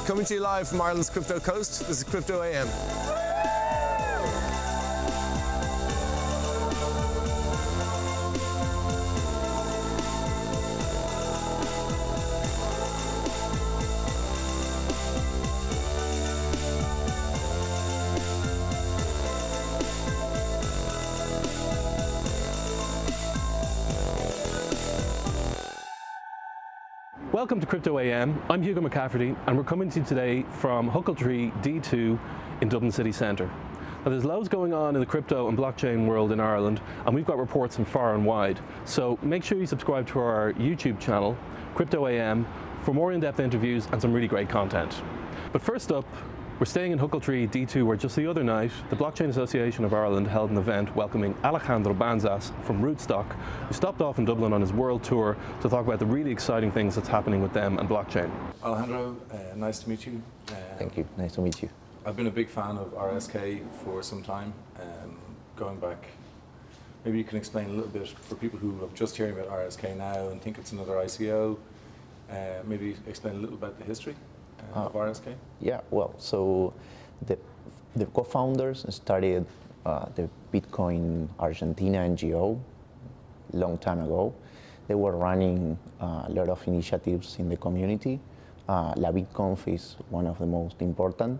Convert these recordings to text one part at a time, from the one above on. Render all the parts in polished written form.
Coming to you live from Ireland's Crypto Coast, this is Crypto AM. Welcome to Crypto AM. I'm Hugo McCafferty and we're coming to you today from Huckletree D2 in Dublin city centre. Now there's loads going on in the crypto and blockchain world in Ireland and we've got reports from far and wide. So make sure you subscribe to our YouTube channel, Crypto AM, for more in-depth interviews and some really great content. But first up, we're staying in Huckletree D2 where just the other night, the Blockchain Association of Ireland held an event welcoming Alejandro Banzas from Rootstock, who stopped off in Dublin on his world tour to talk about the really exciting things that's happening with them and blockchain. Alejandro, nice to meet you. Thank you, nice to meet you. I've been a big fan of RSK for some time, going back. Maybe you can explain a little bit for people who are just hearing about RSK now and think it's another ICO, maybe explain a little about the history of RSK? Yeah, well, so the co-founders started the Bitcoin Argentina NGO long time ago. They were running a lot of initiatives in the community. La BitConf is one of the most important.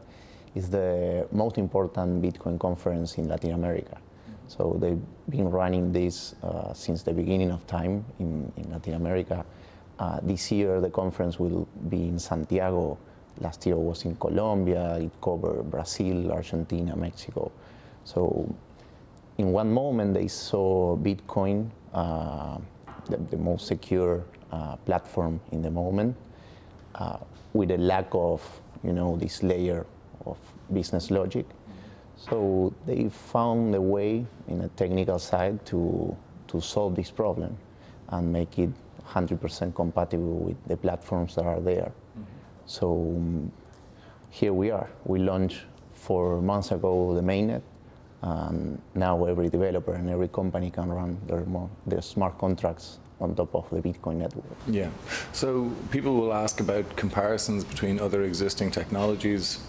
It's the most important Bitcoin conference in Latin America. So they've been running this since the beginning of time in Latin America. This year the conference will be in Santiago. Last year was in Colombia. It covered Brazil, Argentina, Mexico. So in one moment they saw Bitcoin, the most secure platform in the moment, with a lack of, this layer of business logic. So they found a way in a technical side to solve this problem and make it 100% compatible with the platforms that are there. So here we are. We launched 4 months ago the mainnet, and now every developer and every company can run their smart contracts on top of the Bitcoin network. Yeah. So people will ask about comparisons between other existing technologies.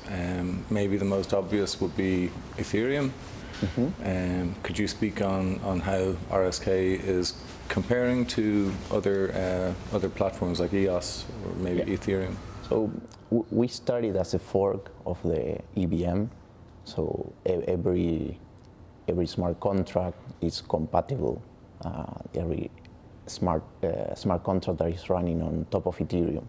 Maybe the most obvious would be Ethereum. Could you speak on how RSK is comparing to other platforms like EOS or maybe Ethereum? So we started as a fork of the EVM. So every smart contract is compatible. Every smart contract that is running on top of Ethereum.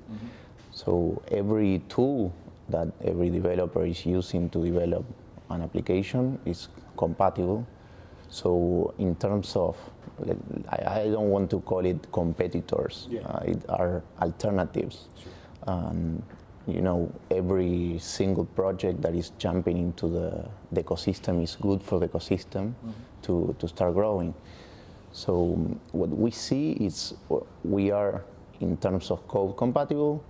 So every tool that every developer is using to develop an application is compatible. So in terms of, I don't want to call it competitors. It are alternatives. Every single project that is jumping into the ecosystem is good for the ecosystem to start growing. So what we see is we are, in terms of code, compatible,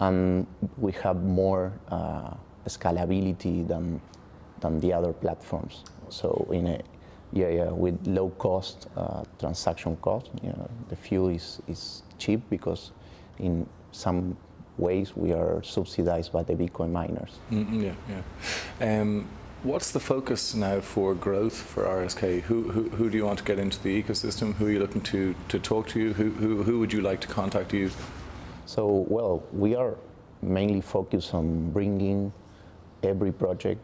and we have more scalability than the other platforms. So with low cost transaction cost, the fuel is cheap because in some ways we are subsidized by the Bitcoin miners. What's the focus now for growth for RSK? Who do you want to get into the ecosystem? Who are you looking to talk to you? Who would you like to contact you? So, well, we are mainly focused on bringing every project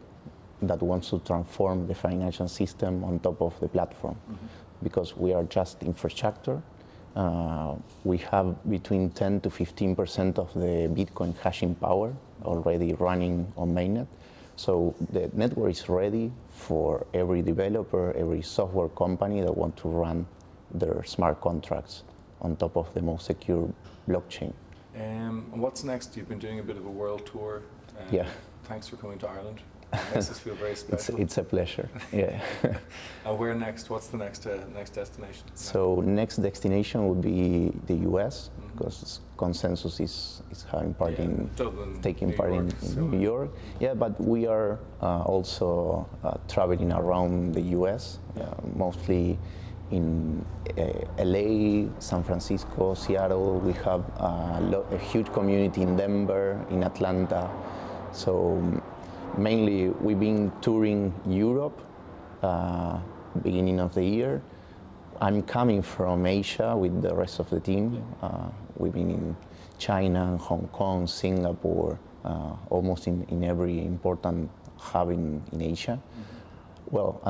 that wants to transform the financial system on top of the platform, because we are just infrastructure. We have between 10 to 15% of the Bitcoin hashing power already running on mainnet. So the network is ready for every developer, every software company that want to run their smart contracts on top of the most secure blockchain. What's next? You've been doing a bit of a world tour. Thanks for coming to Ireland. It makes us feel very special. It's a pleasure. Yeah. Where next? What's the next destination? So next destination would be the US, because ConsenSys is having part in Dublin, taking part in New York. Yeah, but we are also traveling around the US, mostly in LA, San Francisco, Seattle. We have a huge community in Denver, in Atlanta. So mainly we've been touring Europe beginning of the year. I'm coming from Asia with the rest of the team. We've been in China, Hong Kong, Singapore, almost in every important hub in Asia. Well,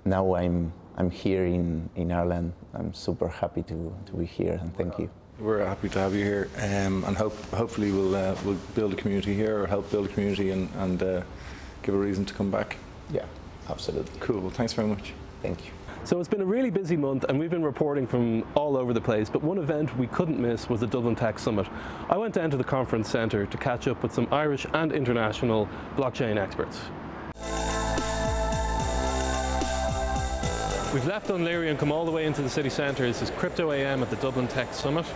now I'm here in Ireland. I'm super happy to be here, and thank you. We're happy to have you here, and hopefully we'll build a community here, or help build a community, and give a reason to come back. Yeah, absolutely. Cool. Well, thanks very much. Thank you. So it's been a really busy month, and we've been reporting from all over the place, but one event we couldn't miss was the Dublin Tech Summit. I went down to the conference centre to catch up with some Irish and international blockchain experts. We've left Lory and come all the way into the city centre. This is Crypto AM at the Dublin Tech Summit.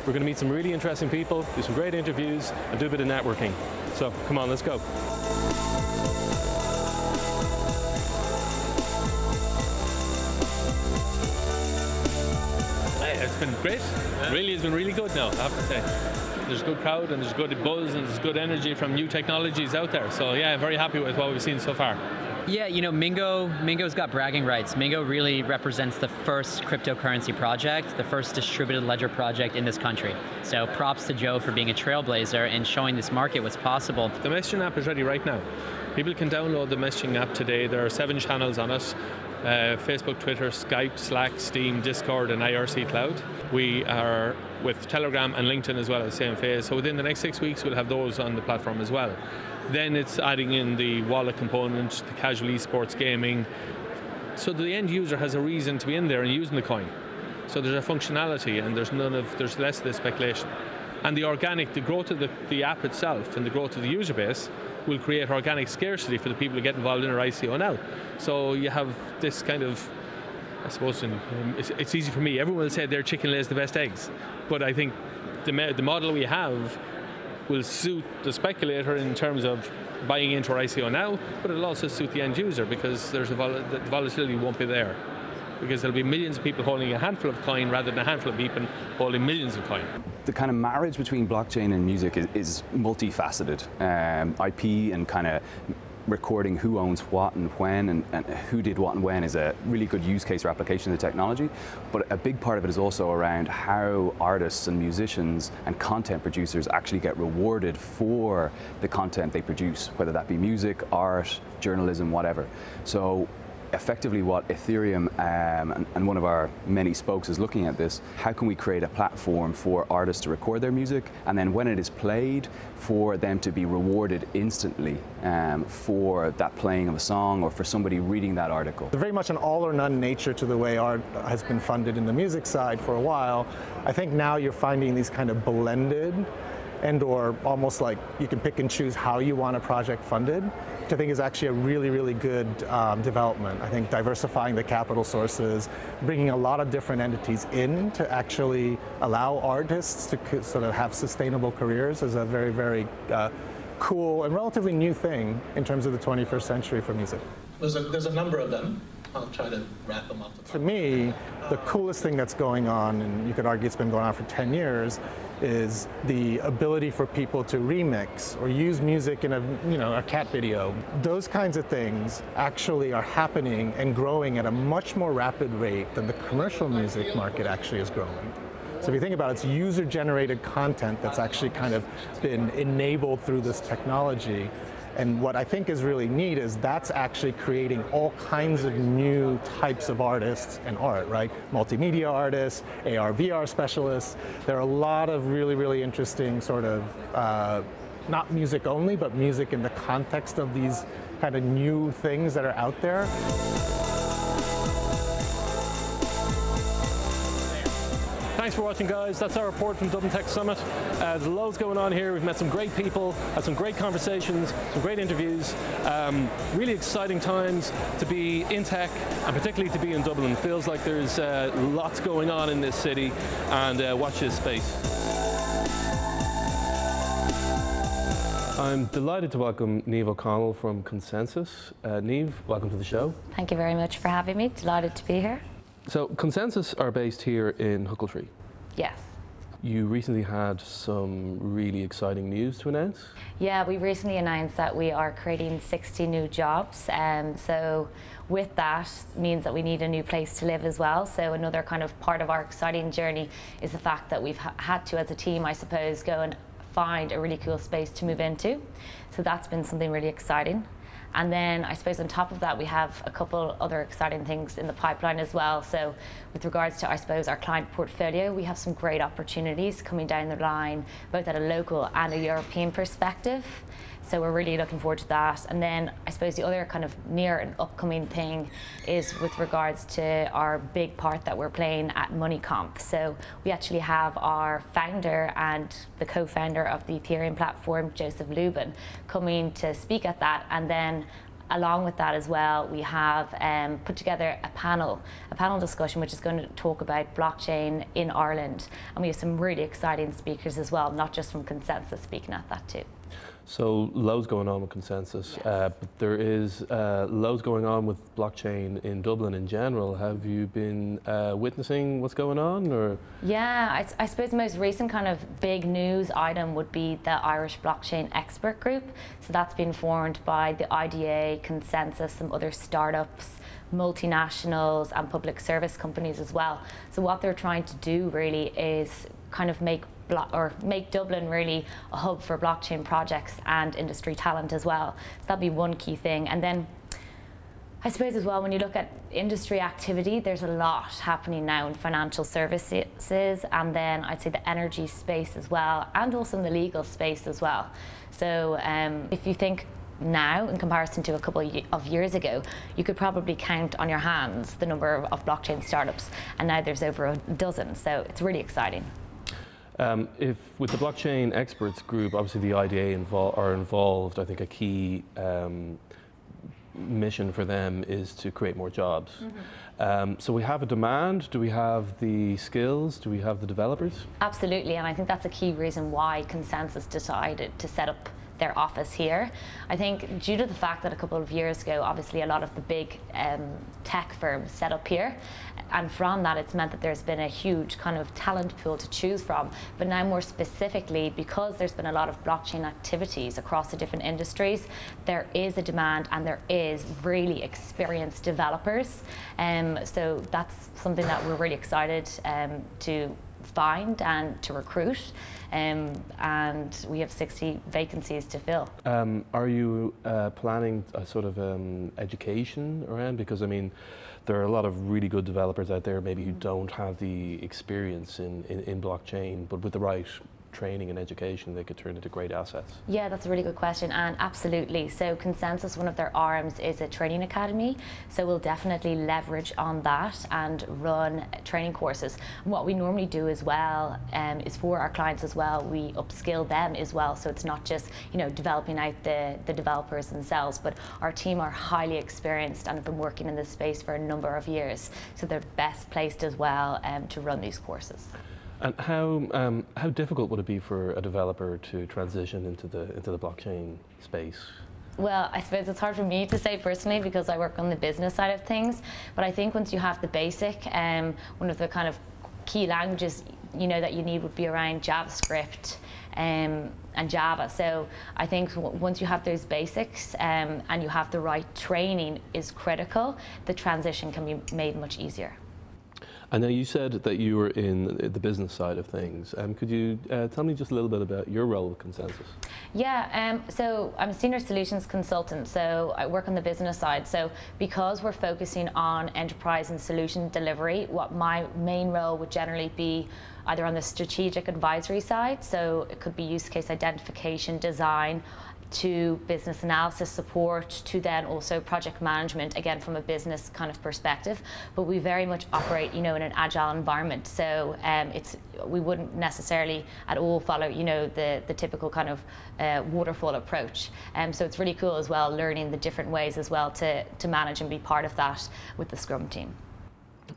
We're going to meet some really interesting people, do some great interviews, and do a bit of networking. So come on, let's go. It's been great. Really, it's been really good now, I have to say. There's a good crowd, and there's good buzz, and there's good energy from new technologies out there. So yeah, I'm very happy with what we've seen so far. Yeah, you know, Mingo's got bragging rights. Mingo really represents the first cryptocurrency project, the first distributed ledger project in this country. So props to Joe for being a trailblazer and showing this market what's possible. The messaging app is ready right now. People can download the messaging app today. There are 7 channels on it. Facebook, Twitter, Skype, Slack, Steam, Discord, and IRC Cloud. We are with Telegram and LinkedIn as well at the same phase. So within the next 6 weeks, we'll have those on the platform as well. Then it's adding in the wallet component, the casual esports gaming. So the end user has a reason to be in there and using the coin. So there's a functionality, and there's less of the speculation. And the growth of the app itself and the growth of the user base will create organic scarcity for the people who get involved in our ICO now. So you have this kind of, I suppose, it's easy for me. Everyone will say their chicken lays the best eggs. But I think the model we have will suit the speculator in terms of buying into our ICO now, but it'll also suit the end user, because the volatility won't be there. Because there'll be millions of people holding a handful of coin rather than a handful of people holding millions of coin. The kind of marriage between blockchain and music is multifaceted. IP and kind of recording who owns what and when, and who did what and when is a really good use case or application of the technology. But a big part of it is also around how artists and musicians and content producers actually get rewarded for the content they produce, whether that be music, art, journalism, whatever. So effectively what Ethereum and one of our many spokes is looking at this, how can we create a platform for artists to record their music, and then when it is played, for them to be rewarded instantly for that playing of a song or for somebody reading that article. There's very much an all or none nature to the way art has been funded in the music side for a while. I think now you're finding these kind of blended and or almost like you can pick and choose how you want a project funded, which I think is actually a really, really good development. I think diversifying the capital sources, bringing a lot of different entities in to actually allow artists to sort of have sustainable careers is a very, very cool and relatively new thing in terms of the 21st century for music. There's a number of them. I'll try to wrap them up. To me, the coolest thing that's going on, and you could argue it's been going on for 10 years, is the ability for people to remix or use music in a cat video. Those kinds of things actually are happening and growing at a much more rapid rate than the commercial music market actually is growing. So if you think about it, it's user-generated content that's actually kind of been enabled through this technology. And what I think is really neat is that's actually creating all kinds of new types of artists and art, right? Multimedia artists, AR, VR specialists. There are a lot of really, really interesting sort of, not music only, but music in the context of these kind of new things that are out there. Thanks for watching, guys. That's our report from Dublin Tech Summit. There's loads going on here. We've met some great people, had some great conversations, some great interviews. Really exciting times to be in tech, and particularly to be in Dublin. It feels like there's lots going on in this city, and watch this space. I'm delighted to welcome Niamh O'Connell from ConsenSys. Niamh, welcome to the show. Thank you very much for having me. Delighted to be here. So ConsenSys are based here in Huckletree. Yes. You recently had some really exciting news to announce. Yeah, we recently announced that we are creating 60 new jobs. So with that means that we need a new place to live as well. So another kind of part of our exciting journey is the fact that we've had to, as a team, I suppose, go and find a really cool space to move into. So that's been something really exciting. And then I suppose on top of that, we have a couple other exciting things in the pipeline as well. So with regards to, I suppose, our client portfolio, we have some great opportunities coming down the line, both at a local and a European perspective. So we're really looking forward to that. And then I suppose the other kind of near and upcoming thing is with regards to our big part that we're playing at MoneyConf. So we actually have our founder and the co-founder of the Ethereum platform, Joseph Lubin, coming to speak at that. And then along with that as well, we have put together a panel discussion which is going to talk about blockchain in Ireland. And we have some really exciting speakers as well, not just from ConsenSys speaking at that too. So loads going on with ConsenSys, Yes. but there is loads going on with blockchain in Dublin in general. Have you been witnessing what's going on, or? Yeah, I suppose the most recent kind of big news item would be the Irish Blockchain Expert Group. So that's been formed by the IDA, ConsenSys, some other startups, multinationals and public service companies as well. So what they're trying to do really is kind of make Dublin really a hub for blockchain projects and industry talent as well. So that'd be one key thing. And then I suppose as well, when you look at industry activity, there's a lot happening now in financial services, and then I'd say the energy space as well, and also in the legal space as well. So if you think now in comparison to a couple of years ago, you could probably count on your hands the number of blockchain startups, and now there's over a dozen, so it's really exciting. If with the blockchain experts group, obviously the IDA are involved, I think a key mission for them is to create more jobs. Mm-hmm. So we have a demand, do we have the skills, do we have the developers? Absolutely, and I think that's a key reason why ConsenSys decided to set up their office here. I think due to the fact that a couple of years ago, obviously a lot of the big tech firms set up here, and from that it's meant that there's been a huge kind of talent pool to choose from. But now more specifically, because there's been a lot of blockchain activities across the different industries, there is a demand and there is really experienced developers. So that's something that we're really excited to find and to recruit, and we have 60 vacancies to fill. Are you planning a sort of education around, because I mean there are a lot of really good developers out there maybe who don't have the experience in blockchain, but with the right training and education they could turn into great assets? Yeah, that's a really good question, and absolutely. So ConsenSys, one of their arms is a training academy, so we'll definitely leverage on that and run training courses. And what we normally do as well is for our clients as well, we upskill them as well, so it's not just, you know, developing out the developers themselves, but our team are highly experienced and have been working in this space for a number of years, so they're best placed as well to run these courses. And how difficult would it be for a developer to transition into the blockchain space? Well, I suppose it's hard for me to say personally because I work on the business side of things. But I think once you have the basic, one of the kind of key languages that you need would be around JavaScript and Java. So I think once you have those basics and you have the right training is critical, the transition can be made much easier. I know you said that you were in the business side of things. Could you tell me just a little bit about your role with ConsenSys? Yeah, so I'm a senior solutions consultant, so I work on the business side. So because we're focusing on enterprise and solution delivery, what my main role would generally be either on the strategic advisory side, so it could be use case identification, design, to business analysis support, to then also project management, again from a business kind of perspective. But we very much operate, in an agile environment. So we wouldn't necessarily at all follow, the typical kind of waterfall approach. So it's really cool as well, learning the different ways as well to manage and be part of that with the Scrum team.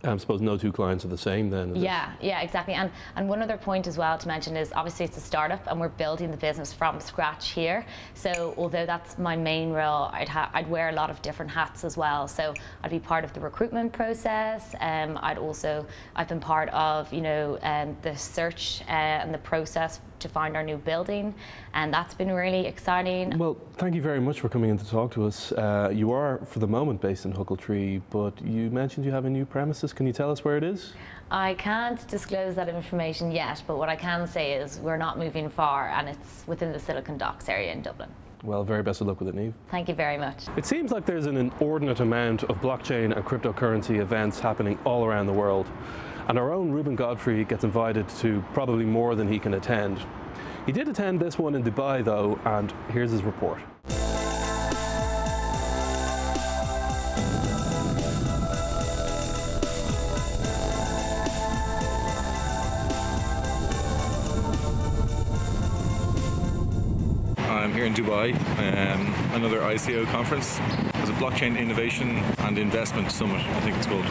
I suppose no two clients are the same then. Yeah, exactly. And one other point as well to mention is obviously it's a startup and we're building the business from scratch here. So although that's my main role, I'd wear a lot of different hats as well. So I'd be part of the recruitment process. I've been part of, the search and the process to find our new building, and that's been really exciting. Well, thank you very much for coming in to talk to us. You are, for the moment, based in Huckletree, but you mentioned you have a new premises. Can you tell us where it is? I can't disclose that information yet, but what I can say is we're not moving far, and it's within the Silicon Docks area in Dublin. Well, very best of luck with it, Niamh. Thank you very much. It seems like there's an inordinate amount of blockchain and cryptocurrency events happening all around the world. And our own Reuben Godfrey gets invited to probably more than he can attend. He did attend this one in Dubai though, and here's his report. I'm here in Dubai, another ICO conference. There's a Blockchain Innovation and Investment Summit, I think it's called.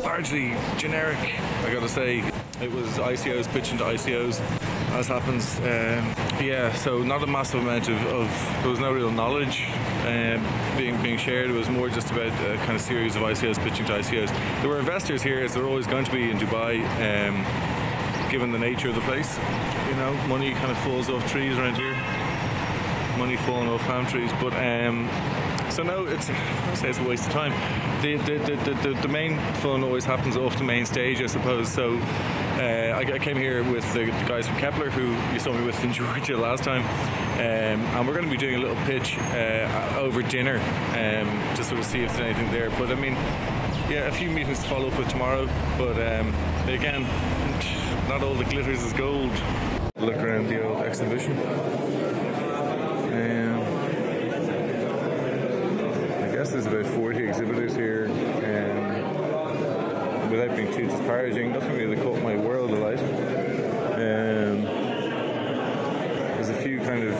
Largely generic, I gotta say. It was ICOs pitching to ICOs, as happens. So not a massive amount of there was no real knowledge being shared. It was more just about a kind of series of ICOs pitching to ICOs. There were investors here, as there are always going to be in Dubai, given the nature of the place. Money kind of falls off trees around here. Money falling off palm trees, but so no, it's a waste of time. The main fun always happens off the main stage, I suppose. So I came here with the guys from Kepler, who you saw me with in Georgia last time, and we're going to be doing a little pitch over dinner to sort of see if there's anything there. But I mean, a few meetings to follow up with tomorrow. But again, not all that glitters is gold. Look around the old exhibition. There's about 40 exhibitors here, without being too disparaging, nothing really caught my world alight. There's a few kind of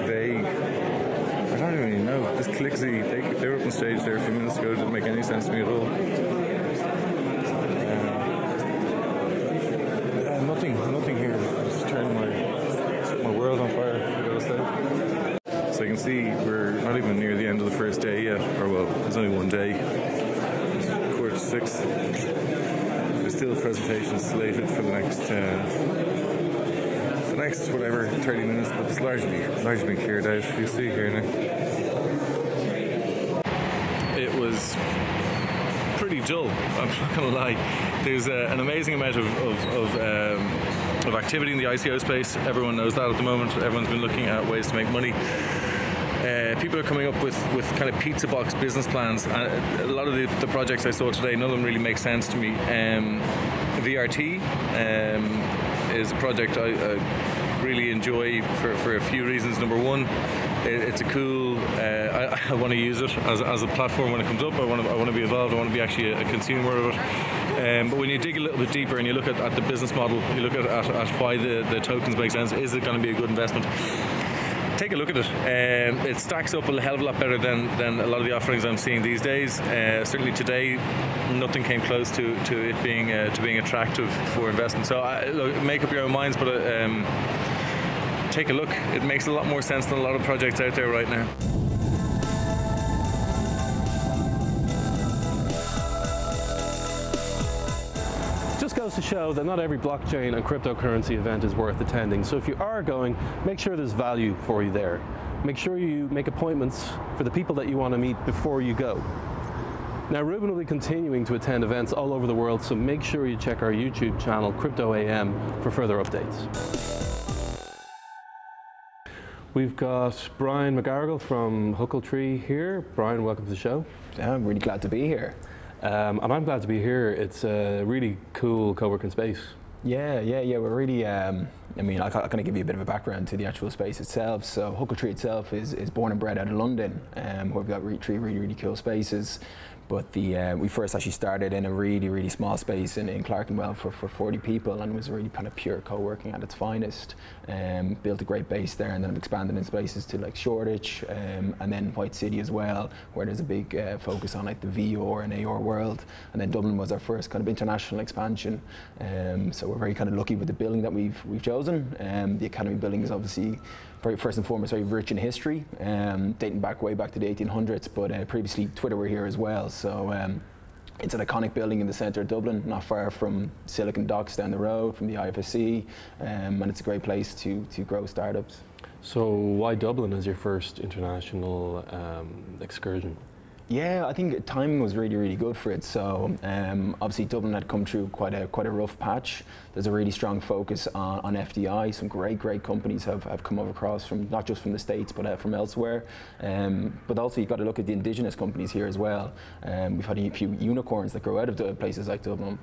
vague, I don't really know, this Clicksy, they were up on stage there a few minutes ago, it didn't make any sense to me at all. Nothing here, just turned my world on fire, I gotta say. So you can see we're not even near the end of the first day yet, or well, there's only one day. It's 5:45. There's still presentations slated for the next whatever 30 minutes, but it's largely been cleared out. You see here now. It was pretty dull, I'm not gonna lie. There's an amazing amount of activity in the ICO space. Everyone knows that at the moment. Everyone's been looking at ways to make money. People are coming up with kind of pizza box business plans. A lot of the projects I saw today, none of them really make sense to me. VRT is a project I really enjoy for a few reasons. Number one, it's a cool. I want to use it as a platform when it comes up. I want to be involved. I want to be actually a consumer of it. But when you dig a little bit deeper and you look at the business model, you look at why the tokens make sense. Is it going to be a good investment? Take a look at it. It stacks up a hell of a lot better than a lot of the offerings I'm seeing these days. Certainly today, nothing came close to it being attractive for investment. So look, make up your own minds, but take a look. It makes a lot more sense than a lot of projects out there right now. Just goes to show that not every blockchain and cryptocurrency event is worth attending. So if you are going, make sure there's value for you there. Make sure you make appointments for the people that you want to meet before you go. Now, Reuben will be continuing to attend events all over the world, so make sure you check our YouTube channel, Crypto AM, for further updates. We've got Brian McGarrigle from Huckletree here. Brian, welcome to the show. Yeah, I'm really glad to be here. And I'm glad to be here. It's a really cool co-working space. Yeah. We're really, I mean, I kind of give you a bit of a background to the actual space itself. So Huckletree itself is born and bred out of London, where we've got three really cool spaces. But we first actually started in a really small space in Clerkenwell for 40 people, and it was really kind of pure co-working at its finest. Built a great base there, and then expanded in spaces to like Shoreditch, and then White City as well, where there's a big focus on like the VR and AR world. And then Dublin was our first kind of international expansion. So we're very kind of lucky with the building that we've chosen. The Academy building is obviously first and foremost very rich in history, dating way back to the 1800s, but previously Twitter were here as well. So it's an iconic building in the centre of Dublin, not far from Silicon Docks down the road, from the IFSC, and it's a great place to grow startups. So why Dublin as your first international excursion? Yeah, I think timing was really good for it. So obviously Dublin had come through quite a rough patch. There's a really strong focus on FDI. Some great companies have come over across from not just from the States but from elsewhere. But also you've got to look at the indigenous companies here as well. We've had a few unicorns that grow out of places like Dublin.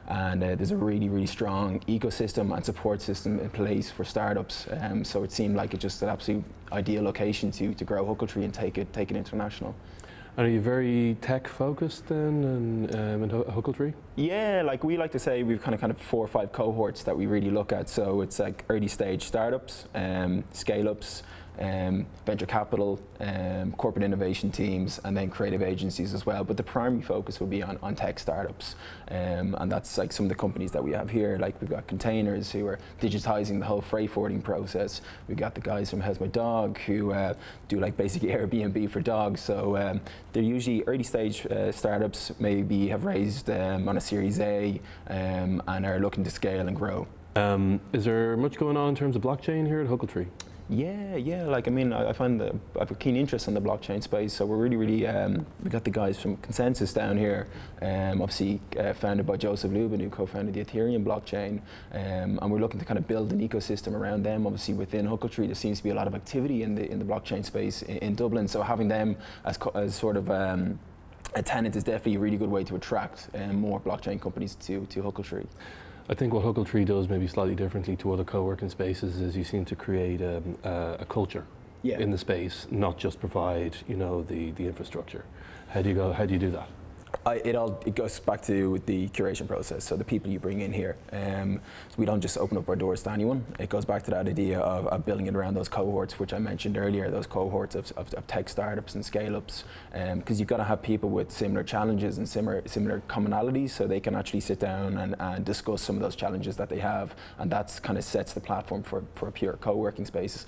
And there's a really strong ecosystem and support system in place for startups. So it seemed like it's just an absolute ideal location to grow Huckletree and take it international. And are you very tech focused then in Huckletree? Yeah, like we like to say we've kind of 4 or 5 cohorts that we really look at. So it's like early stage startups, scale ups, venture capital, corporate innovation teams, and then creative agencies as well. But the primary focus will be on tech startups, and that's like some of the companies that we have here. Like we've got Kontainers, who are digitizing the whole freight forwarding process. We've got the guys from How's My Dog, who do like basically Airbnb for dogs. So they're usually early stage startups, maybe have raised on a Series A, and are looking to scale and grow. Is there much going on in terms of blockchain here at Huckletree? Yeah. Like I mean, I find that I have a keen interest in the blockchain space. So we're really we got the guys from ConsenSys down here, obviously founded by Joseph Lubin, who co-founded the Ethereum blockchain, and we're looking to kind of build an ecosystem around them. Obviously, within Huckletree, there seems to be a lot of activity in the blockchain space in Dublin. So having them as sort of a tenant is definitely a really good way to attract more blockchain companies to Huckletree. I think what Huckletree does maybe slightly differently to other co-working spaces is you seem to create a culture in the space, not just provide the infrastructure. How do you do that? It goes back to the curation process, so the people you bring in here. So we don't just open up our doors to anyone. It goes back to that idea of building it around those cohorts, which I mentioned earlier, those cohorts of tech startups and scale-ups, because you've got to have people with similar challenges and similar commonalities, so they can actually sit down and discuss some of those challenges that they have, and that's kind of sets the platform for a pure co-working space.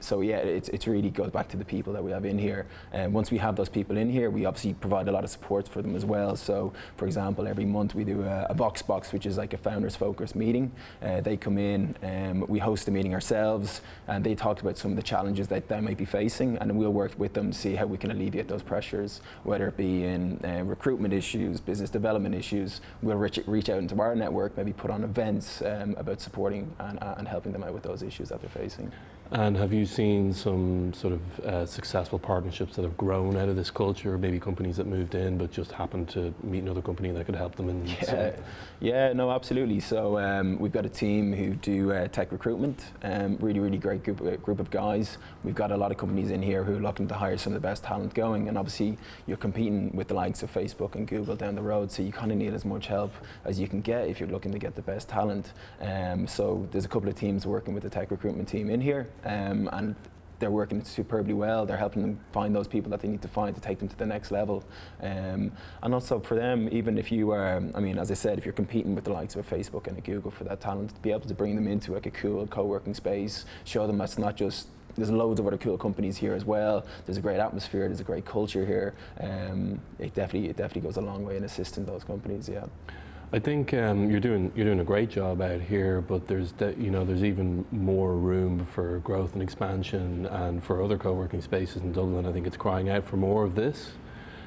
So yeah, it really goes back to the people that we have in here. And once we have those people in here, we obviously provide a lot of support for them as well. So for example, every month we do a Vox Box, which is like a founders focused meeting. They come in, we host the meeting ourselves, and they talk about some of the challenges that they might be facing, and we'll work with them to see how we can alleviate those pressures, whether it be in recruitment issues, business development issues. We'll reach out into our network, maybe put on events about supporting and helping them out with those issues that they're facing. And have you seen some sort of successful partnerships that have grown out of this culture, maybe companies that moved in but just happened to meet another company that could help them in Yeah, no, absolutely. So we've got a team who do tech recruitment, really great group of guys. We've got a lot of companies in here who are looking to hire some of the best talent going, and obviously you're competing with the likes of Facebook and Google down the road, so you kind of need as much help as you can get if you're looking to get the best talent. So there's a couple of teams working with the tech recruitment team in here. And they're working superbly well. They're helping them find those people that they need to find to take them to the next level. And also for them, even if you are, I mean, as I said, if you're competing with the likes of a Facebook and a Google for that talent, to be able to bring them into like a cool co-working space, show them that's not just, there's loads of other cool companies here as well. There's a great atmosphere, there's a great culture here. It definitely goes a long way in assisting those companies, yeah. I think you're doing a great job out here, but there's even more room for growth and expansion, and for other co-working spaces in Dublin. I think it's crying out for more of this.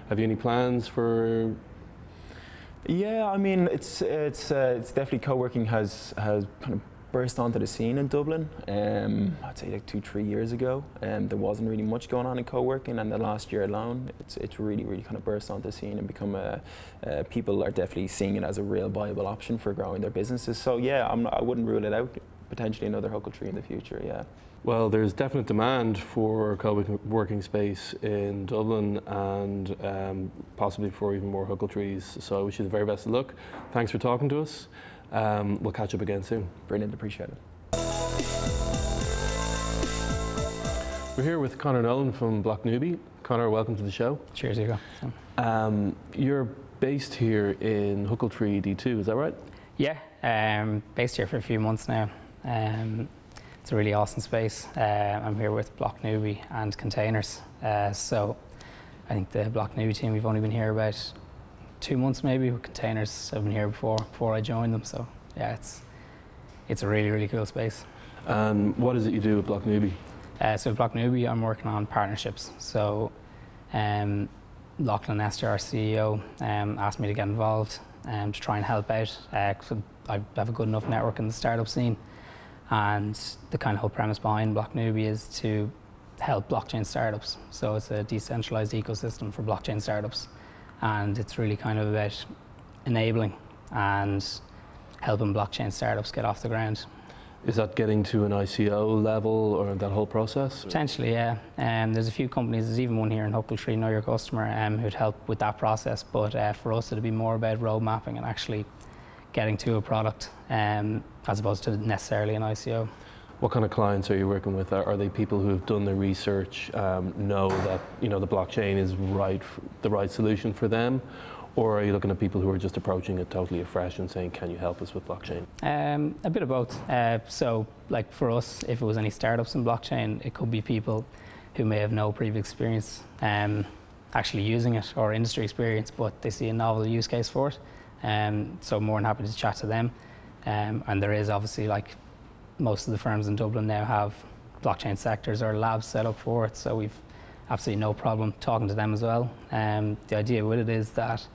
Have you any plans for? Yeah, I mean, it's definitely co-working has kind of burst onto the scene in Dublin. I'd say like 2-3 years ago, there wasn't really much going on in co-working, and the last year alone, it's really kind of burst onto the scene and become people are definitely seeing it as a real viable option for growing their businesses. So yeah, I wouldn't rule it out. potentially another Huckletree in the future, yeah. Well, there's definite demand for co-working space in Dublin and possibly for even more Huckletrees. So I wish you the very best of luck. Thanks for talking to us. We'll catch up again soon. Brilliant, appreciate it. We're here with Conor Nolan from BlockNubie. Conor, welcome to the show. Cheers, Hugo. You're based here in Huckletree D2, is that right? Yeah, based here for a few months now. It's a really awesome space. I'm here with BlockNubie and Kontainers. So I think the BlockNubie team, we've only been here about 2 months maybe. With Kontainers, I've been here before I joined them. So yeah, it's a really, really cool space. And what is it you do with BlockNubie? So with BlockNubie, I'm working on partnerships. So Lachlan Esther, our CEO, asked me to get involved to try and help out. Cause I have a good enough network in the startup scene. And the kind of whole premise behind BlockNubie is to help blockchain startups. So it's a decentralized ecosystem for blockchain startups. And it's really kind of about enabling and helping blockchain startups get off the ground. Is that getting to an ICO level or that whole process? Potentially, yeah. There's a few companies, there's even one here in Huckletree, Know Your Customer, who'd help with that process. But for us, it'd be more about road mapping and actually getting to a product as opposed to necessarily an ICO. What kind of clients are you working with? Are they people who have done the research, know that the blockchain is the right solution for them? Or are you looking at people who are just approaching it totally afresh and saying, can you help us with blockchain? A bit of both. So like for us, if it was any startups in blockchain, it could be people who may have no previous experience actually using it or industry experience, but they see a novel use case for it. So more than happy to chat to them. And there is obviously, like most of the firms in Dublin now have blockchain sectors or labs set up for it. So we've absolutely no problem talking to them as well. The idea with it is that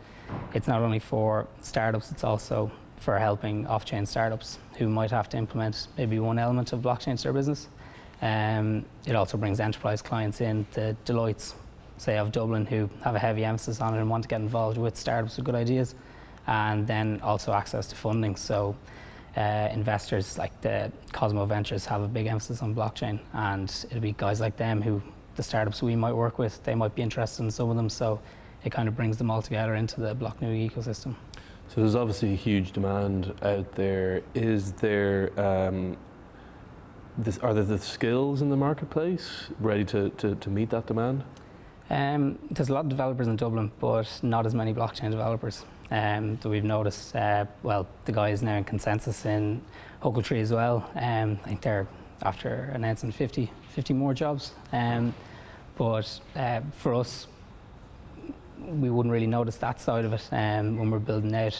it's not only for startups, it's also for helping off-chain startups who might have to implement maybe one element of blockchain to their business. It also brings enterprise clients in, the Deloittes, say, of Dublin, who have a heavy emphasis on it and want to get involved with startups with good ideas, and then also access to funding. So investors like the Cosmo Ventures have a big emphasis on blockchain, and it'll be guys like them who, the startups we might work with, they might be interested in some of them. So it kind of brings them all together into the BlockNubie ecosystem. So there's obviously a huge demand out there. Is there, are there the skills in the marketplace ready to meet that demand? There's a lot of developers in Dublin, but not as many blockchain developers that we've noticed. Well, the guys now in ConsenSys in Huckletree as well. I think they're after announcing 50 more jobs. But for us, we wouldn't really notice that side of it when we're building out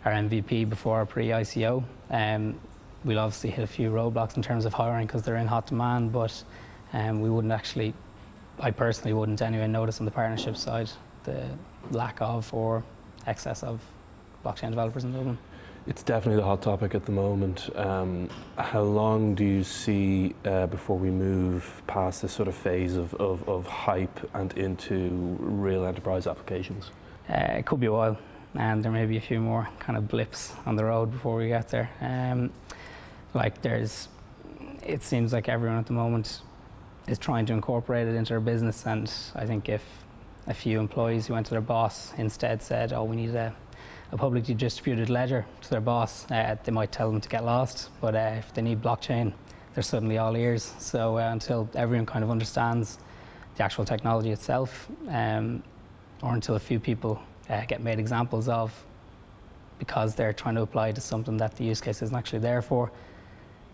our MVP before our pre-ICO. We'll obviously hit a few roadblocks in terms of hiring because they're in hot demand, but we wouldn't actually, I personally wouldn't anyway notice on the partnership side the lack of or excess of blockchain developers in Dublin. It's definitely the hot topic at the moment. How long do you see before we move past this sort of phase of hype and into real enterprise applications? It could be a while, and there may be a few more kind of blips on the road before we get there. It seems like everyone at the moment is trying to incorporate it into their business, and I think if a few employees who went to their boss instead said, oh, we need a publicly distributed ledger to their boss, they might tell them to get lost, but if they need blockchain, they're suddenly all ears. So until everyone kind of understands the actual technology itself, or until a few people get made examples of because they're trying to apply to something that the use case isn't actually there for,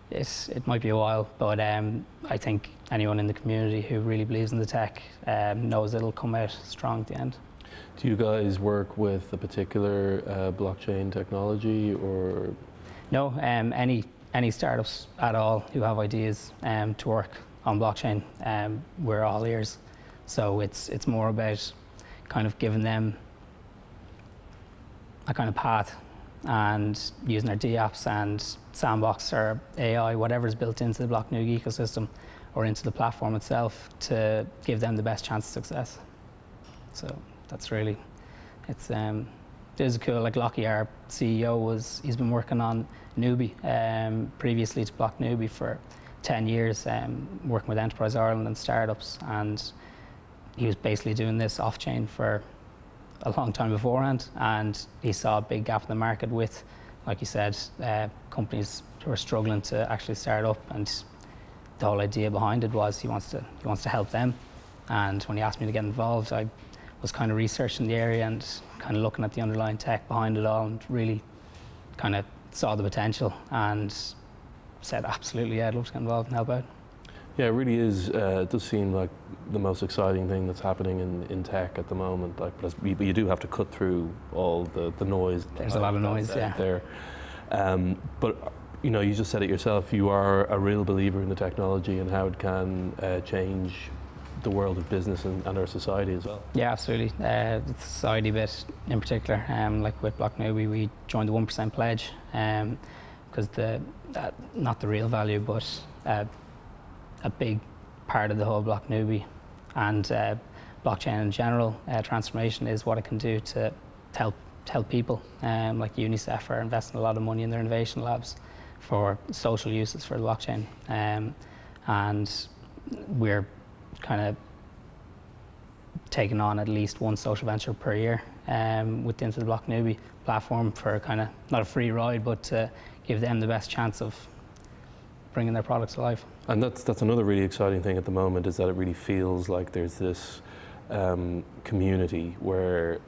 it might be a while, but I think anyone in the community who really believes in the tech knows it'll come out strong at the end. Do you guys work with a particular blockchain technology, or? No, any startups at all who have ideas to work on blockchain, we're all ears. So it's more about kind of giving them a kind of path and using their DApps and Sandbox or AI, whatever's built into the BlockNubie ecosystem or into the platform itself to give them the best chance of success. So that's really, it's is cool. Like Lockie, our CEO, he's been working on Nubie previously to BlockNubie for 10 years, working with Enterprise Ireland and startups, and he was basically doing this off-chain for a long time beforehand, and he saw a big gap in the market with, like you said, companies who are struggling to actually start up, and the whole idea behind it was he wants to help them. And when he asked me to get involved, I was kind of researching the area and kind of looking at the underlying tech behind it all, and really kind of saw the potential and said, absolutely, yeah, I'd love to get involved and help out. Yeah, it really is. It does seem like the most exciting thing that's happening in tech at the moment. Like, but you do have to cut through all the noise. There's a lot of noise, yeah. There. But you know, you just said it yourself. You are a real believer in the technology and how it can change the world of business and our society as well. Yeah, absolutely. The society bit in particular. Like with BlockNubie, we joined the 1% pledge because not the real value, but a big part of the whole BlockNubie and blockchain in general transformation is what it can do to help people. Like UNICEF are investing a lot of money in their innovation labs for social uses for the blockchain, and we're kind of taking on at least one social venture per year within the BlockNubie platform for kind of not a free ride, but to give them the best chance of bringing their products to life. And that's another really exciting thing at the moment, is that it really feels like there's this community where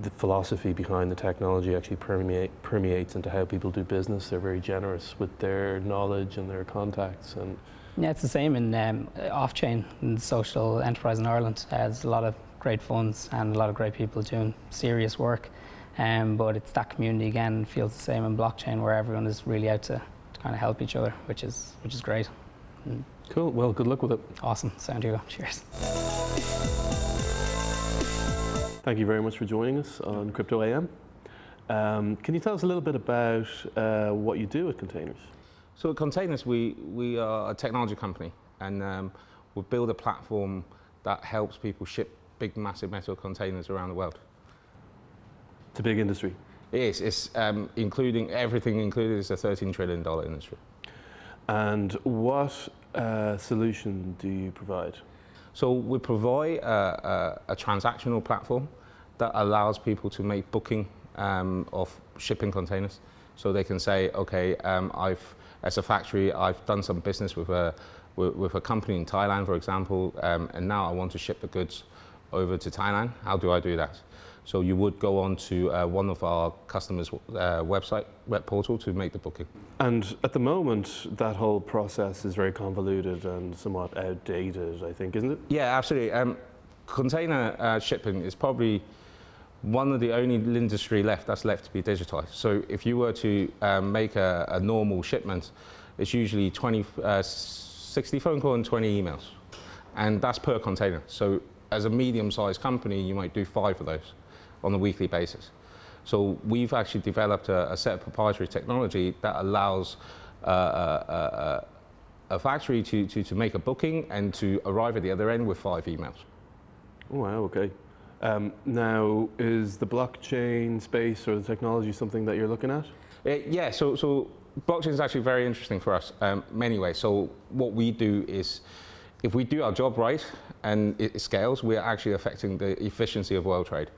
the philosophy behind the technology actually permeates into how people do business. They're very generous with their knowledge and their contacts. And yeah, it's the same in off-chain and social enterprise in Ireland. There's a lot of great funds and a lot of great people doing serious work, but it's that community again feels the same in blockchain, where everyone is really out to kind of help each other, which is great. Cool. Well, good luck with it. Awesome. Sound you. Cheers. Thank you very much for joining us on Crypto AM. Can you tell us a little bit about what you do at Kontainers? So at Kontainers, we are a technology company, and we build a platform that helps people ship big, massive metal containers around the world. It's a big industry. It is. It's including everything included. It's a $13 trillion industry. And what solution do you provide? So we provide a transactional platform that allows people to make booking of shipping containers. So they can say, okay, as a factory, I've done some business with a company in Thailand, for example, and now I want to ship the goods over to Thailand. How do I do that? So you would go on to one of our customers' web portal to make the booking. And at the moment, that whole process is very convoluted and somewhat outdated, I think, isn't it? Yeah, absolutely. Container shipping is probably one of the only industry that's left to be digitized. So if you were to make a normal shipment, it's usually 60 phone calls and 20 emails. And that's per container. So as a medium-sized company, you might do 5 of those on a weekly basis. So we've actually developed a set of proprietary technology that allows a factory to make a booking and to arrive at the other end with 5 emails. Oh, wow, okay. Now, is the blockchain space or the technology something that you're looking at? Yeah, so blockchain is actually very interesting for us many ways. So what we do is, if we do our job right and it scales, we're actually affecting the efficiency of world trade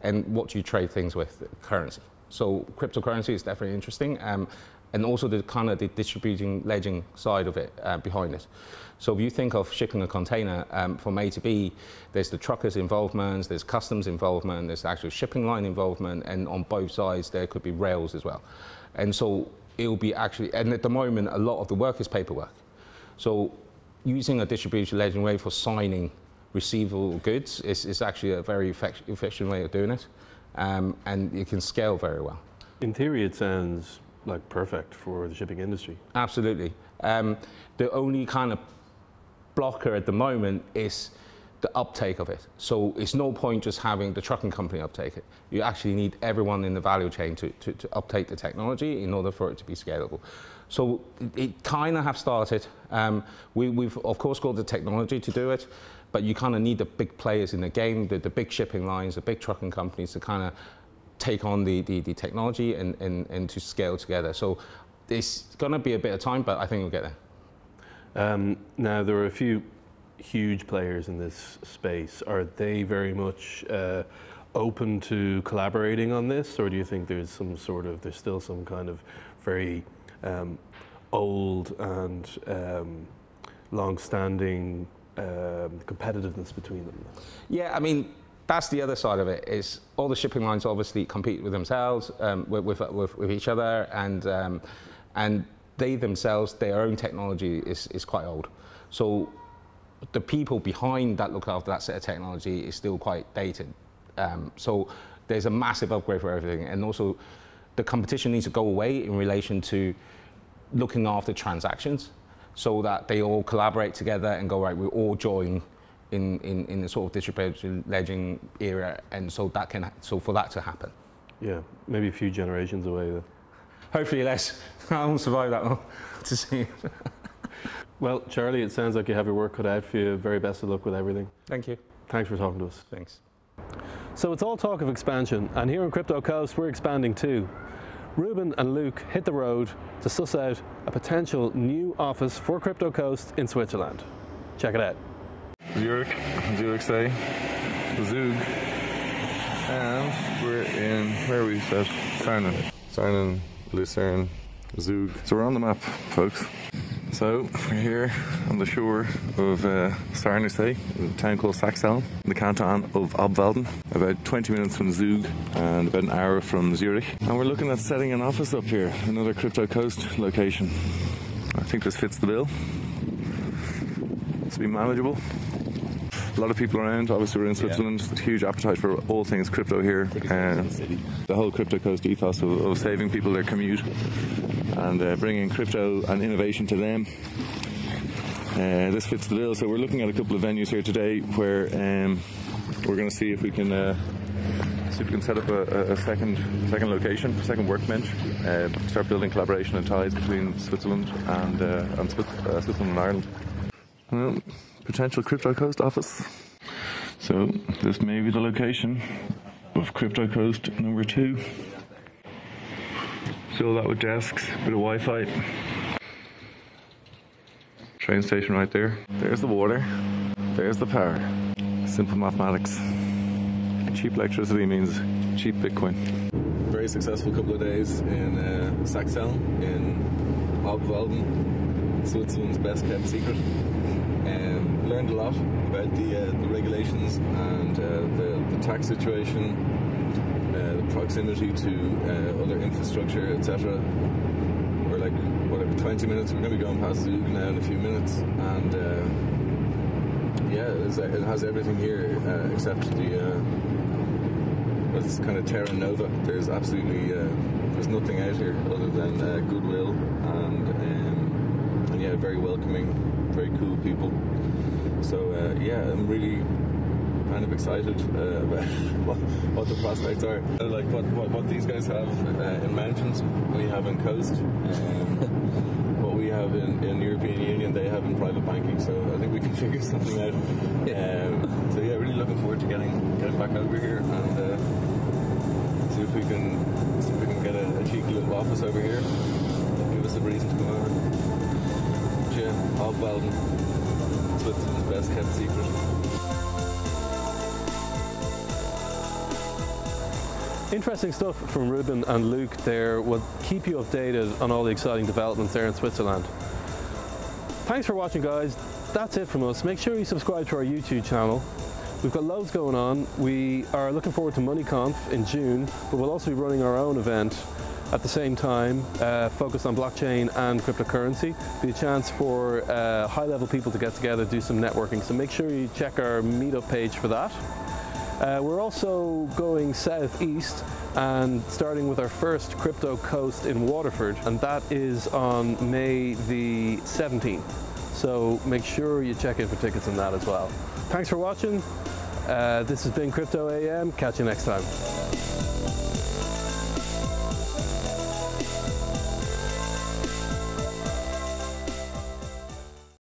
and what you trade things with, currency. So cryptocurrency is definitely interesting, and also the kind of the distributing ledging side of it behind it. So if you think of shipping a container from A to B, there's the truckers' involvement, there's customs involvement, there's actual shipping line involvement, and on both sides there could be rails as well. And so it will be actually, and at the moment a lot of the work is paperwork. So using a distributed ledging way for signing receivable goods is actually a very efficient way of doing it, and it can scale very well. In theory, it sounds like perfect for the shipping industry. Absolutely. The only kind of blocker at the moment is the uptake of it. So it's no point just having the trucking company uptake it. You actually need everyone in the value chain to uptake the technology in order for it to be scalable. So it kind of have started. We've of course got the technology to do it, but you kind of need the big players in the game, the big shipping lines, the big trucking companies to kind of take on the technology and to scale together. So it's going to be a bit of time, but I think we'll get there. Now, there are a few huge players in this space. Are they very much open to collaborating on this, or do you think there's still some kind of very old and long-standing competitiveness between them? Yeah, I mean, that's the other side of it, is all the shipping lines obviously compete with themselves, with each other, and they themselves, their own technology is quite old. So the people behind that look after that set of technology is still quite dated. So there's a massive upgrade for everything, and also the competition needs to go away in relation to looking after transactions, so that they all collaborate together and go, right, we all join in the sort of distributed ledging era, and so for that to happen. Yeah, maybe a few generations away then. Hopefully less. I won't survive that long to see it. Well, Charlie, it sounds like you have your work cut out for you. Very best of luck with everything. Thank you. Thanks for talking to us. Thanks. So it's all talk of expansion, and here on Crypto Coast we're expanding too. Reuben and Luke hit the road to suss out a potential new office for Crypto Coast in Switzerland. Check it out. Zurich today, Zug, and we're in, where are we set? Sarnen, Lucerne, Zug. So we're on the map, folks. So we're here on the shore of Sarnen, a town called Sachsen, in the canton of Obwalden, about 20 minutes from Zug and about an hour from Zurich. And we're looking at setting an office up here, another Crypto Coast location. I think this fits the bill. It's been manageable. A lot of people around. Obviously, we're in Switzerland. There's a huge appetite for all things crypto here. The whole Crypto Coast ethos of saving people their commute and bringing crypto and innovation to them. This fits the bill. So we're looking at a couple of venues here today where we're going to see if we can set up a second location, second workbench, start building collaboration and ties between Switzerland and Switzerland and Ireland. Well, potential Crypto Coast office. So this may be the location of Crypto Coast number 2. Fill that with desks, bit of Wi-Fi. Train station right there. There's the water. There's the power. Simple mathematics. Cheap electricity means cheap Bitcoin. Very successful couple of days in Sachsen, in Obwalden, Switzerland's best kept secret. Learned a lot about the regulations and the tax situation, the proximity to other infrastructure, etc. We're like, whatever, 20 minutes. We're going to be going past Zug now in a few minutes, and yeah, it has everything here except it's kind of terra nova. There's absolutely there's nothing out here other than goodwill and yeah, very welcoming, very cool people. So yeah, I'm really kind of excited about what the prospects are. Like what these guys have in mountains, we have in coast. What we have in European Union, they have in private banking. So I think we can figure something out. So yeah, really looking forward to getting back over here and see if we can get a cheeky little office over here. Give us a reason to come over. But yeah, Obwalden, Switzerland's best kept secret. Interesting stuff from Reuben and Luke there. Will keep you updated on all the exciting developments there in Switzerland. Thanks for watching, guys. That's it from us. Make sure you subscribe to our YouTube channel. We've got loads going on. We are looking forward to MoneyConf in June, but we'll also be running our own event at the same time, focused on blockchain and cryptocurrency. Be a chance for high-level people to get together, do some networking. So make sure you check our meetup page for that. We're also going southeast and starting with our first Crypto Coast in Waterford, and that is on May the 17th. So make sure you check in for tickets on that as well. Thanks for watching. This has been Crypto AM. Catch you next time.